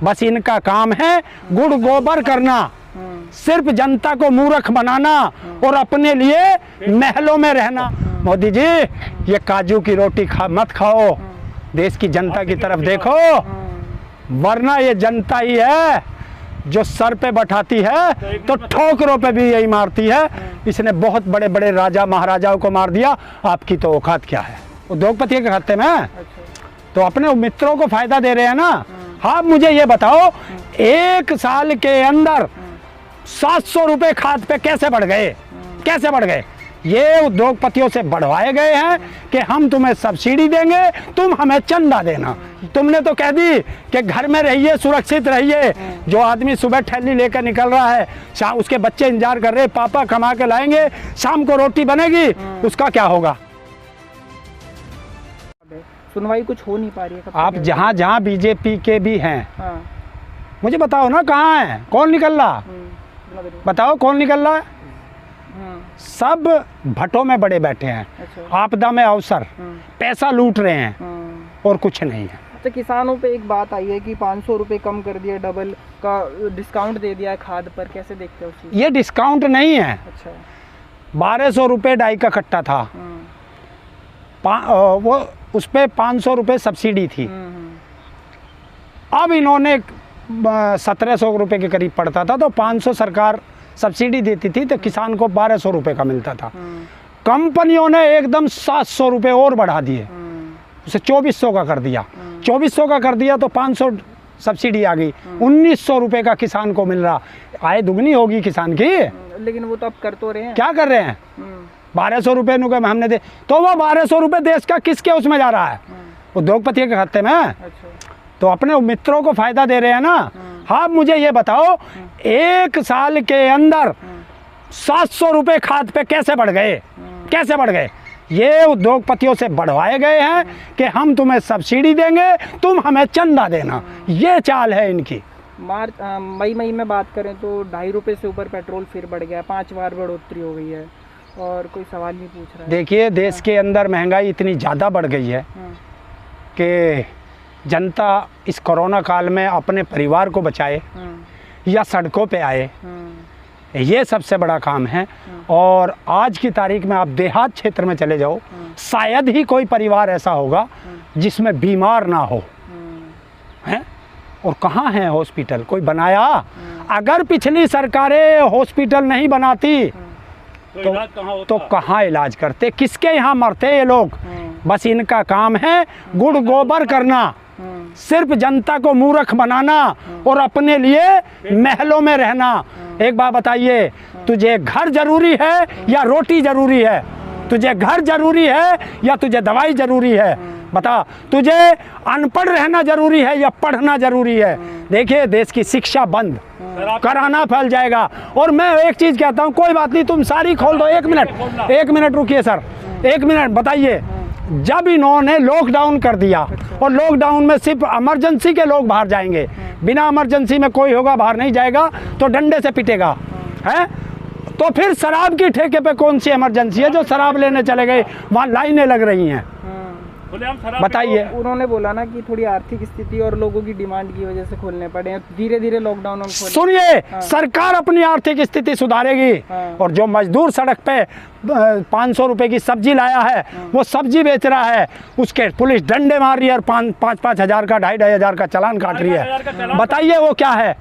बस इनका काम है गुड़ गोबर करना, सिर्फ जनता को मूर्ख बनाना और अपने लिए महलों में रहना। मोदी जी, ये काजू की रोटी मत खाओ, देश की जनता की तरफ देखो, वरना ये जनता ही है जो सर पे बैठाती है तो ठोकरों पे भी यही मारती है। इसने बहुत बड़े बड़े राजा महाराजाओं को मार दिया, आपकी तो औकात क्या है उद्योगपति के खाते में। तो अपने मित्रों को फायदा दे रहे हैं ना। आप मुझे ये बताओ, एक साल के अंदर 700 रुपए खाद पे कैसे बढ़ गए, कैसे बढ़ गए? ये उद्योगपतियों से बढ़वाए गए हैं कि हम तुम्हें सब्सिडी देंगे, तुम हमें चंदा देना। तुमने तो कह दी कि घर में रहिए, सुरक्षित रहिए। जो आदमी सुबह ठेली लेकर निकल रहा है, शाम उसके बच्चे इंतजार कर रहे, पापा कमा के लाएंगे, शाम को रोटी बनेगी, उसका क्या होगा? सुनवाई कुछ हो नहीं पा रही है। आप जहाँ जहाँ बीजेपी के भी हैं, मुझे बताओ ना कहाँ है, कौन निकल रहा? बताओ कौन निकल रहा है? सब भट्टों में बड़े बैठे हैं। अच्छा। आपदा में अवसर, पैसा लूट रहे हैं और कुछ नहीं है। अच्छा, किसानों पे एक बात आई है कि 500 रुपए कम कर दिया, डबल का डिस्काउंट दे दिया है खाद पर, कैसे देखते हो उसी? ये डिस्काउंट नहीं है। अच्छा। 1200 रुपये डाई का कट्टा था, वो उस पर 500 रुपये सब्सिडी थी। अब इन्होंने 1700 रुपये के करीब पड़ता था, तो 500 सरकार सब्सिडी देती थी, तो किसान को 1200 रुपये का मिलता था। कंपनियों ने एकदम 700 रुपये और बढ़ा दिए, उसे 2400 का कर दिया। 2400 का कर दिया तो 500 सब्सिडी आ गई, 1900 रुपये का किसान को मिल रहा। आय दुगनी होगी किसान की। लेकिन वो तो अब कर तो रहे हैं। क्या कर रहे हैं? 1200 रुपये नु हमने दे, तो वो 1200 रुपये देश का किसके उसमें जा रहा है? उद्योगपति के खाते में। अच्छा। तो अपने मित्रों को फायदा दे रहे हैं ना। आप मुझे ये बताओ, एक साल के अंदर 700 रुपये खाद पे कैसे बढ़ गए, कैसे बढ़ गए? ये उद्योगपतियों से बढ़वाए गए हैं कि हम तुम्हें सब्सिडी देंगे, तुम हमें चंदा देना। ये चाल है इनकी। मई में बात करें तो 2.5 रुपये से ऊपर पेट्रोल फिर बढ़ गया, 5 बार बढ़ोतरी हो गई है और कोई सवाल नहीं पूछ रहा है। देखिए, देश के अंदर महंगाई इतनी ज़्यादा बढ़ गई है कि जनता इस कोरोना काल में अपने परिवार को बचाए या सड़कों पे आए, ये सबसे बड़ा काम है। और आज की तारीख में आप देहात क्षेत्र में चले जाओ, शायद ही कोई परिवार ऐसा होगा जिसमें बीमार ना हो, हैं? और कहाँ है हॉस्पिटल? कोई बनाया? अगर पिछली सरकारें हॉस्पिटल नहीं बनाती तो कहाँ इलाज करते, किसके यहाँ मरते ये लोग? बस इनका काम है गुड़ गोबर करना, सिर्फ जनता को मूर्ख बनाना और अपने लिए महलों में रहना। एक बात बताइए, तुझे घर जरूरी है या रोटी जरूरी है? तुझे घर जरूरी है या तुझे दवाई जरूरी है? बता, तुझे अनपढ़ रहना जरूरी है या पढ़ना जरूरी है? देखिए, देश की शिक्षा बंद कराना फैल जाएगा। और मैं एक चीज़ कहता हूँ, कोई बात नहीं, तुम सारी खोल दो। 1 मिनट रुकिए सर, 1 मिनट। बताइए, जब इन्होंने लॉकडाउन कर दिया और लॉकडाउन में सिर्फ इमरजेंसी के लोग बाहर जाएंगे, बिना इमरजेंसी में कोई होगा बाहर नहीं जाएगा तो डंडे से पिटेगा, है? तो फिर शराब की ठेके पे कौन सी इमरजेंसी है? जो शराब लेने चले गए वहाँ लाइनें लग रही हैं। बताइए। उन्होंने बोला ना कि थोड़ी आर्थिक स्थिति और लोगों की डिमांड की वजह से खोलने पड़े, धीरे धीरे लॉकडाउन। सुनिए, सरकार अपनी आर्थिक स्थिति सुधारेगी। और जो मजदूर सड़क पे 500 रुपए की सब्जी लाया है, वो सब्जी बेच रहा है, उसके पुलिस डंडे मार रही है और 5-5 हजार का 2.5 हजार का चालान काट रही है। बताइए वो क्या है?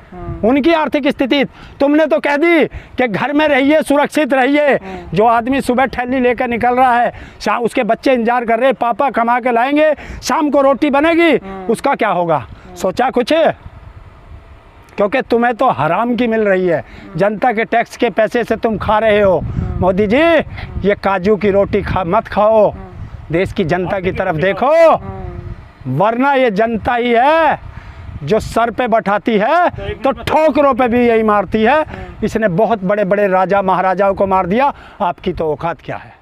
उनकी आर्थिक स्थिति। तुमने तो कह दी कि घर में रहिए, सुरक्षित रहिए। जो आदमी सुबह ठेली लेकर निकल रहा है, शाम उसके बच्चे इंतजार कर रहे, पापा कमा के लाएंगे, शाम को रोटी बनेगी, उसका क्या होगा? सोचा कुछ? क्योंकि तुम्हें तो हराम की मिल रही है, जनता के टैक्स के पैसे से तुम खा रहे हो। मोदी जी, ये काजू की रोटी मत खाओ, देश की जनता की तरफ देखो, वरना ये जनता ही है जो सर पे बैठाती है तो ठोकरों पे भी यही मारती है। इसने बहुत बड़े बड़े राजा महाराजाओं को मार दिया, आपकी तो औकात क्या है?